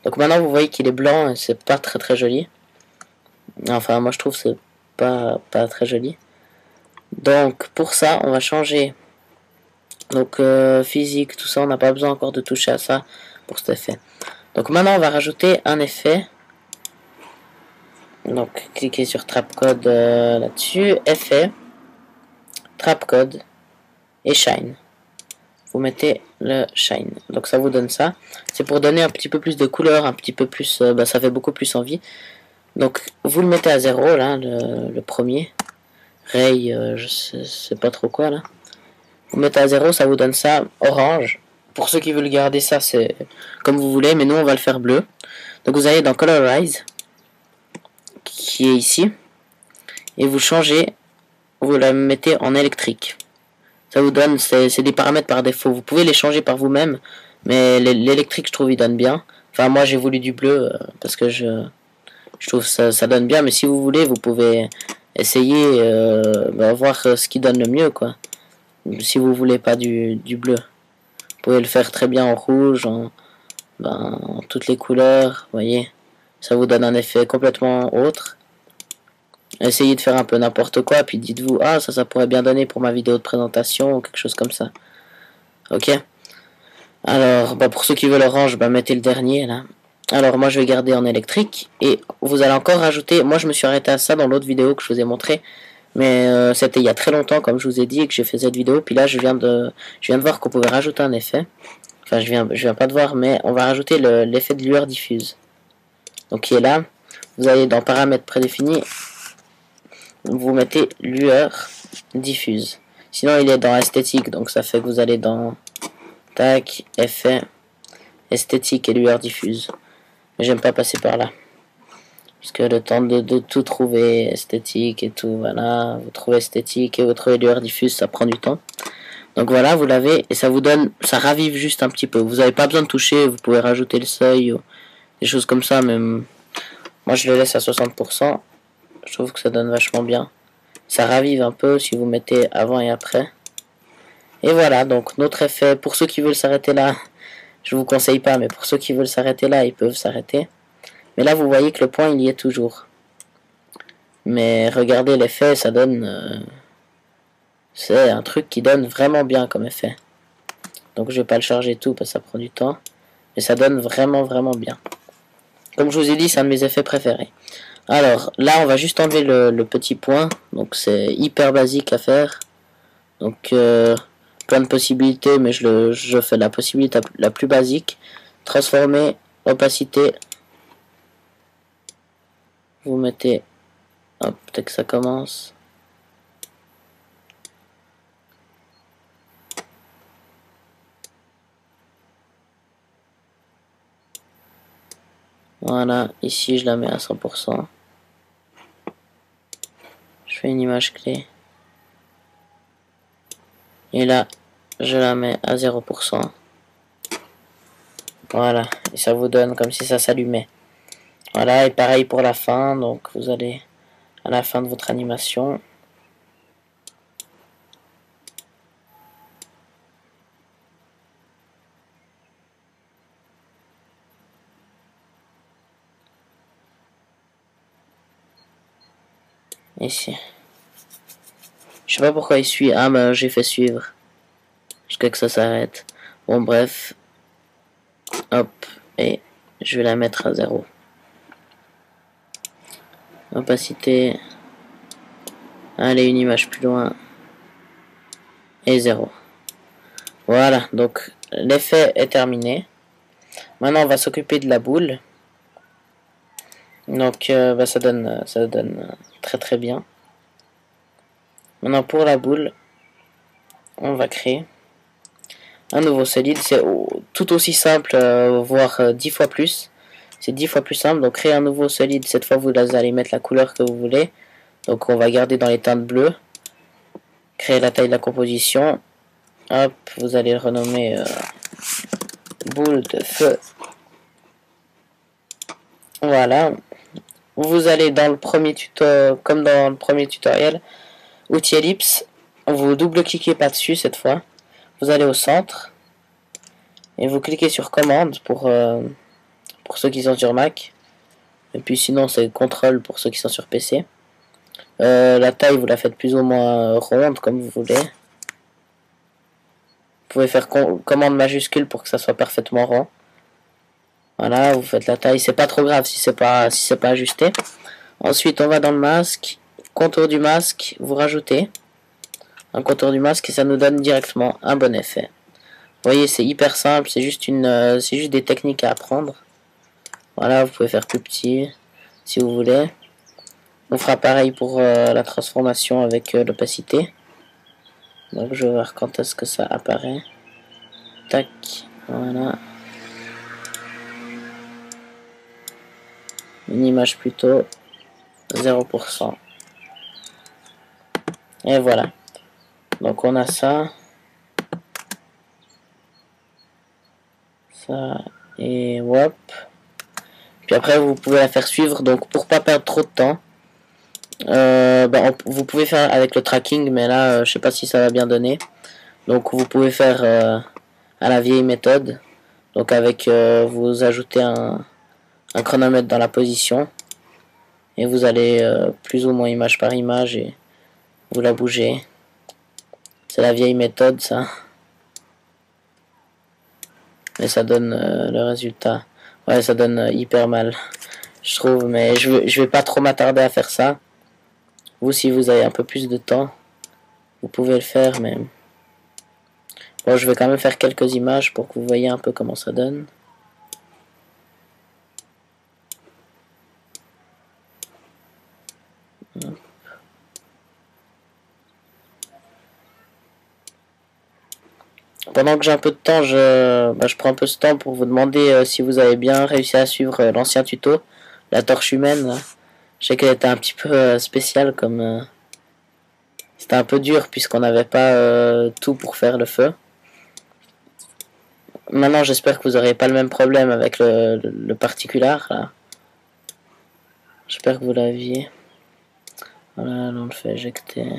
Donc maintenant vous voyez qu'il est blanc et c'est pas très joli. Enfin moi je trouve que c'est pas très joli. Donc pour ça on va changer. Donc physique, tout ça, on n'a pas besoin encore de toucher à ça pour cet effet. Donc maintenant on va rajouter un effet. Donc cliquez sur Trapcode là-dessus, effet, Trapcode et Shine. Vous mettez le Shine. Donc ça vous donne ça. C'est pour donner un petit peu plus de couleur, un petit peu plus, ça fait beaucoup plus envie. Donc vous le mettez à 0 là, le premier. Ray, je sais pas trop quoi là. Vous mettez à 0, ça vous donne ça orange. Pour ceux qui veulent garder ça, c'est comme vous voulez, mais nous on va le faire bleu. Donc vous allez dans Colorize, qui est ici, et vous changez, vous la mettez en électrique. Ça vous donne, c'est des paramètres par défaut. Vous pouvez les changer par vous-même, mais l'électrique, je trouve, il donne bien. Enfin, moi j'ai voulu du bleu parce que je trouve ça donne bien, mais si vous voulez, vous pouvez essayer, voir ce qui donne le mieux, quoi. Si vous voulez pas du bleu. Vous pouvez le faire très bien en rouge, en toutes les couleurs, vous voyez. Ça vous donne un effet complètement autre. Essayez de faire un peu n'importe quoi, puis dites-vous, ah, ça pourrait bien donner pour ma vidéo de présentation, ou quelque chose comme ça. Ok. Alors, pour ceux qui veulent orange, mettez le dernier, là. Alors, moi, je vais garder en électrique, et vous allez encore rajouter, moi, je me suis arrêté à ça dans l'autre vidéo que je vous ai montré, mais c'était il y a très longtemps, comme je vous ai dit, et que j'ai fait cette vidéo, puis là, je viens de voir qu'on pouvait rajouter un effet. Enfin, je viens pas de voir, mais on va rajouter l'effet de lueur diffuse. Donc, qui est là. Vous allez dans paramètres prédéfinis, vous mettez lueur diffuse. Sinon, il est dans esthétique, donc ça fait que vous allez dans tac, effet, esthétique et lueur diffuse. Mais j'aime pas passer par là. Parce que le temps de tout trouver, esthétique et tout, voilà, vous trouvez esthétique et vous trouvez lueur diffuse, ça prend du temps. Donc voilà, vous l'avez, et ça vous donne, ça ravive juste un petit peu. Vous n'avez pas besoin de toucher, vous pouvez rajouter le seuil, ou des choses comme ça, même. Moi je le laisse à 60%, je trouve que ça donne vachement bien. Ça ravive un peu si vous mettez avant et après. Et voilà, donc notre effet, pour ceux qui veulent s'arrêter là, je vous conseille pas, mais pour ceux qui veulent s'arrêter là, ils peuvent s'arrêter. Mais là, vous voyez que le point, il y est toujours. Mais regardez l'effet, ça donne... c'est un truc qui donne vraiment bien comme effet. Donc je vais pas le charger tout parce que ça prend du temps. Mais ça donne vraiment bien. Comme je vous ai dit, c'est un de mes effets préférés. Alors là, on va juste enlever le petit point. Donc c'est hyper basique à faire. Donc plein de possibilités, mais je fais la possibilité la plus basique. Transformer, opacité. Vous mettez... hop, peut-être que ça commence. Voilà, ici je la mets à 100%. Je fais une image clé. Et là, je la mets à 0%. Voilà, et ça vous donne comme si ça s'allumait. Voilà, et pareil pour la fin, donc vous allez à la fin de votre animation. Ici. Je sais pas pourquoi il suit. Ah, j'ai fait suivre. Jusqu'à que ça s'arrête. Bon, bref. Hop. Et je vais la mettre à 0. Opacité. Allez, une image plus loin. Et 0. Voilà. Donc, l'effet est terminé. Maintenant, on va s'occuper de la boule. Donc, ça donne très bien. Maintenant, pour la boule, on va créer un nouveau solide. C'est tout aussi simple, voire 10 fois plus. C'est 10 fois plus simple. Donc, créer un nouveau solide. Cette fois, vous allez mettre la couleur que vous voulez. Donc, on va garder dans les teintes bleues. Créer la taille de la composition. Hop, vous allez le renommer boule de feu. Voilà. Vous allez dans le premier tuto, comme dans le premier tutoriel, outil ellipse, vous double-cliquez pas dessus cette fois, vous allez au centre, et vous cliquez sur commande pour pour ceux qui sont sur Mac. Et puis sinon c'est CTRL pour ceux qui sont sur PC. La taille vous la faites plus ou moins ronde comme vous voulez. Vous pouvez faire commande majuscule pour que ça soit parfaitement rond. Voilà, vous faites la taille, c'est pas trop grave si c'est pas ajusté. Ensuite on va dans le masque, contour du masque, vous rajoutez un contour du masque et ça nous donne directement un bon effet. Vous voyez, c'est hyper simple, c'est juste des techniques à apprendre. Voilà, vous pouvez faire plus petit si vous voulez. On fera pareil pour la transformation avec l'opacité. Donc je vais voir quand est-ce que ça apparaît. Tac, voilà. Une image plutôt 0%. Et voilà. Donc on a ça. Ça et hop. Puis après vous pouvez la faire suivre. Donc pour pas perdre trop de temps. Vous pouvez faire avec le tracking. Mais là je sais pas si ça va bien donner. Donc vous pouvez faire à la vieille méthode. Donc avec vous ajoutez un chronomètre dans la position. Et vous allez plus ou moins image par image et vous la bougez. C'est la vieille méthode ça. Mais ça donne le résultat. Ouais, ça donne hyper mal. Je trouve, mais je vais pas trop m'attarder à faire ça. Vous, si vous avez un peu plus de temps, vous pouvez le faire, mais... Bon, je vais quand même faire quelques images pour que vous voyez un peu comment ça donne. Pendant que j'ai un peu de temps, je prends un peu ce temps pour vous demander si vous avez bien réussi à suivre l'ancien tuto, la torche humaine. Là. Je sais qu'elle était un petit peu spéciale, comme c'était un peu dur puisqu'on n'avait pas tout pour faire le feu. Maintenant, j'espère que vous n'aurez pas le même problème avec le particular. J'espère que vous l'aviez. Voilà, là, on le fait éjecter.